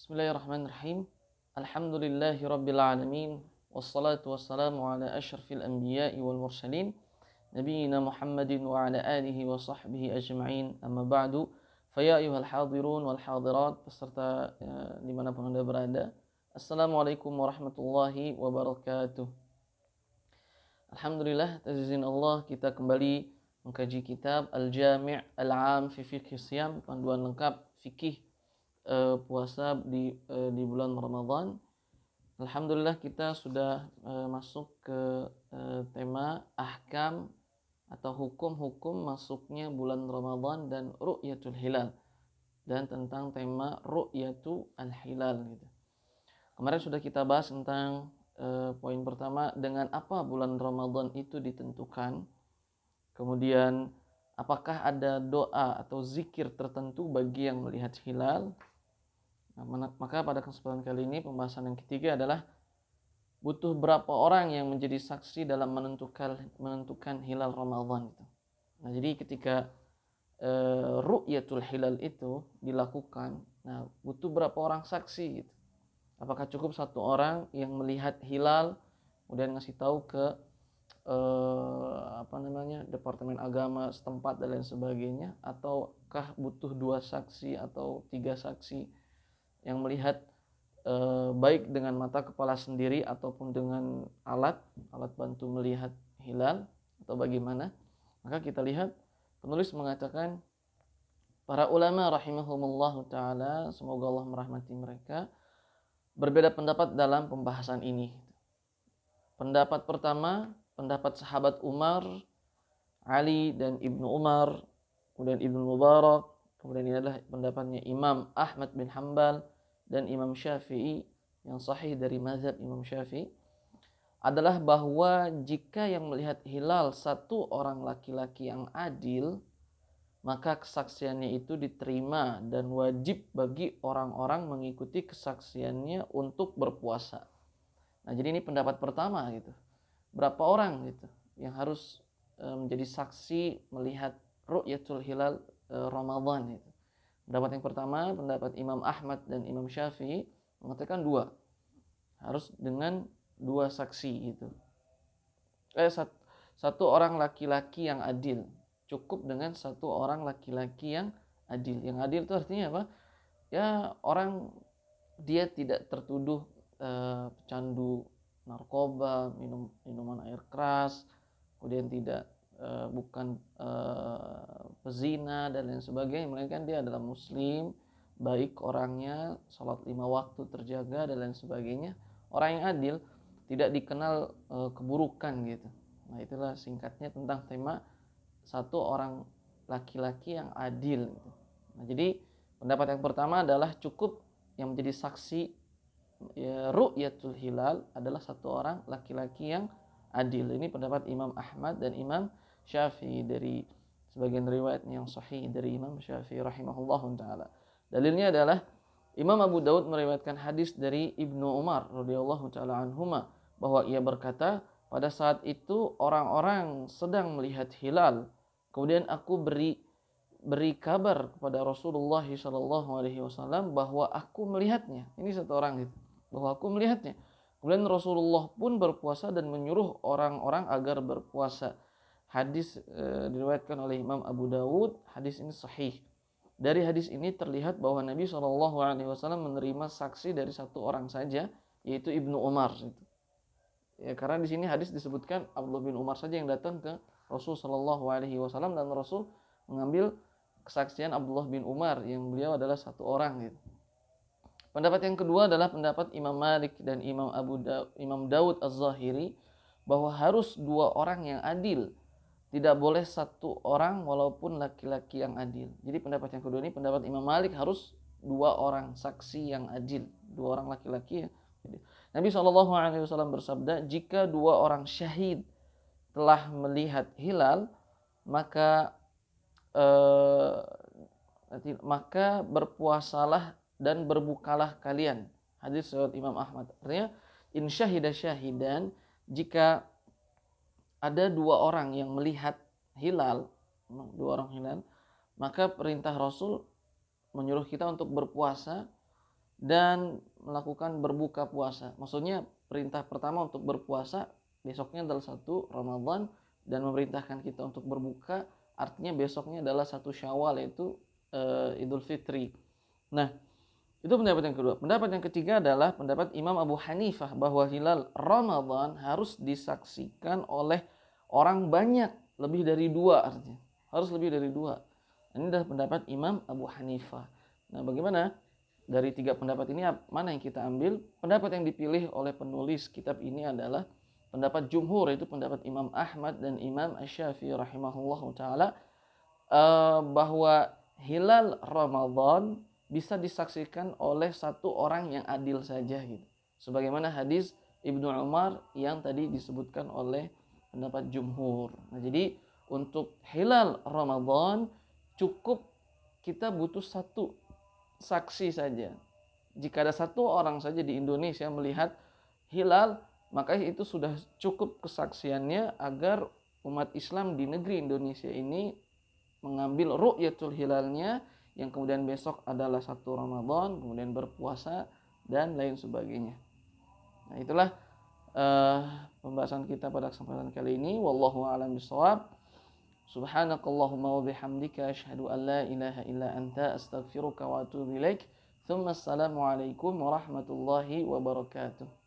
Bismillahirrahmanirrahim. Alhamdulillahi rabbil alamin. Wassalatu wassalamu ala asyrafil anbiya'i wal mursalin. Nabiyyina Muhammadin wa ala alihi wa sahbihi ajma'in. Amma ba'du. Faya ayuhal hadirun wal hadirat beserta dimanapun Anda berada. Assalamualaikum warahmatullahi wabarakatuh. Alhamdulillah, atas izin Allah kita kembali mengkaji kitab Al-Jami' Al-'Am fi Fiqh Siyam, panduan lengkap fikih puasa di bulan Ramadan. Alhamdulillah kita sudah masuk ke tema ahkam atau hukum-hukum masuknya bulan Ramadan dan ru'yatul hilal, dan tentang tema ru'yatu al-hilal gitu. Kemarin sudah kita bahas tentang poin pertama, dengan apa bulan Ramadan itu ditentukan. Kemudian apakah ada doa atau zikir tertentu bagi yang melihat hilal. Maka pada kesempatan kali ini pembahasan yang ketiga adalah butuh berapa orang yang menjadi saksi dalam menentukan hilal Ramadan itu. Nah, jadi ketika ru'yatul hilal itu dilakukan, nah butuh berapa orang saksi gitu. Apakah cukup satu orang yang melihat hilal kemudian ngasih tahu ke Departemen Agama setempat dan lain sebagainya, ataukah butuh 2 saksi atau 3 saksi yang melihat baik dengan mata kepala sendiri ataupun dengan alat bantu melihat hilal, atau bagaimana? Maka kita lihat penulis mengatakan, para ulama rahimahumullah ta'ala, semoga Allah merahmati mereka, berbeda pendapat dalam pembahasan ini. Pendapat pertama, pendapat sahabat Umar, Ali dan Ibnu Umar, kemudian Ibnu Mubarak, kemudian ini adalah pendapatnya Imam Ahmad bin Hanbal dan Imam Syafi'i, yang sahih dari mazhab Imam Syafi'i, adalah bahwa jika yang melihat hilal satu orang laki-laki yang adil, maka kesaksiannya itu diterima dan wajib bagi orang-orang mengikuti kesaksiannya untuk berpuasa. Nah, jadi ini pendapat pertama gitu. Berapa orang gitu yang harus menjadi saksi melihat ru'yatul hilal Ramadan itu. Pendapat yang pertama, pendapat Imam Ahmad dan Imam Syafi'i mengatakan 2. Harus dengan 2 saksi gitu. Satu orang laki-laki yang adil. Cukup dengan satu orang laki-laki yang adil. Yang adil itu artinya apa? Ya, orang dia tidak tertuduh pecandu narkoba, minuman air keras, kemudian bukan pezina dan lain sebagainya, melainkan dia adalah muslim, baik orangnya, salat 5 waktu terjaga dan lain sebagainya. Orang yang adil, tidak dikenal keburukan gitu. Nah, itulah singkatnya tentang tema satu orang laki-laki yang adil gitu. Nah, jadi pendapat yang pertama adalah cukup yang menjadi saksi ru'yatul hilal adalah satu orang laki-laki yang adil. Ini pendapat Imam Ahmad dan Imam Syafi'i, dari sebagian riwayat yang sahih dari Imam Syafi'i rahimahullahu taala. Dalilnya adalah Imam Abu Daud meriwayatkan hadis dari Ibnu Umar radhiyallahu taala anhuma, bahwa ia berkata, pada saat itu orang-orang sedang melihat hilal, kemudian aku beri kabar kepada Rasulullah SAW bahwa aku melihatnya. Ini satu orang gitu, bahwa aku melihatnya. Kemudian Rasulullah pun berpuasa dan menyuruh orang-orang agar berpuasa. Hadis diriwayatkan oleh Imam Abu Dawud. Hadis ini sahih. Dari hadis ini terlihat bahwa Nabi SAW menerima saksi dari satu orang saja, yaitu Ibnu Umar. Ya, karena di sini hadis disebutkan Abdullah bin Umar saja yang datang ke Rasul SAW, dan Rasul mengambil kesaksian Abdullah bin Umar yang beliau adalah satu orang gitu. Pendapat yang kedua adalah pendapat Imam Malik dan Imam Daud Az-Zahiri, bahwa harus 2 orang yang adil, tidak boleh satu orang walaupun laki-laki yang adil. Jadi pendapat yang kedua ini pendapat Imam Malik, harus 2 orang saksi yang adil, 2 orang laki-laki ya. Nabi SAW bersabda, jika 2 orang syahid telah melihat hilal, maka berpuasalah dan berbukalah kalian. Hadis riwayat Imam Ahmad. Artinya, in syahida syahidan, jika ada 2 orang yang melihat hilal, 2 orang hilal, maka perintah Rasul menyuruh kita untuk berpuasa dan melakukan berbuka puasa. Maksudnya perintah pertama untuk berpuasa besoknya adalah 1 Ramadan, dan memerintahkan kita untuk berbuka artinya besoknya adalah 1 Syawal, yaitu Idul Fitri. Nah, itu pendapat yang kedua. Pendapat yang ketiga adalah pendapat Imam Abu Hanifah bahwa hilal Ramadan harus disaksikan oleh orang banyak, lebih dari 2 artinya. Harus lebih dari 2. Ini adalah pendapat Imam Abu Hanifah. Nah, bagaimana? Dari 3 pendapat ini mana yang kita ambil? Pendapat yang dipilih oleh penulis kitab ini adalah pendapat jumhur, yaitu pendapat Imam Ahmad dan Imam Asy-Syafi'i rahimahullahu taala, bahwa hilal Ramadan bisa disaksikan oleh 1 orang yang adil saja gitu. Sebagaimana hadis Ibnu Umar yang tadi disebutkan oleh pendapat jumhur. Nah, jadi untuk hilal Ramadan cukup kita butuh 1 saksi saja. Jika ada 1 orang saja di Indonesia melihat hilal, maka itu sudah cukup kesaksiannya agar umat Islam di negeri Indonesia ini mengambil ru'yatul hilalnya, yang kemudian besok adalah 1 Ramadan, kemudian berpuasa dan lain sebagainya. Nah, itulah pembahasan kita pada kesempatan kali ini. Wallahu a'lam bishawab. Subhanakallahumma wa bihamdika asyhadu an la ilaha illa anta astaghfiruka wa atubu ilaik. Tsumma assalamu alaikum warahmatullahi wabarakatuh.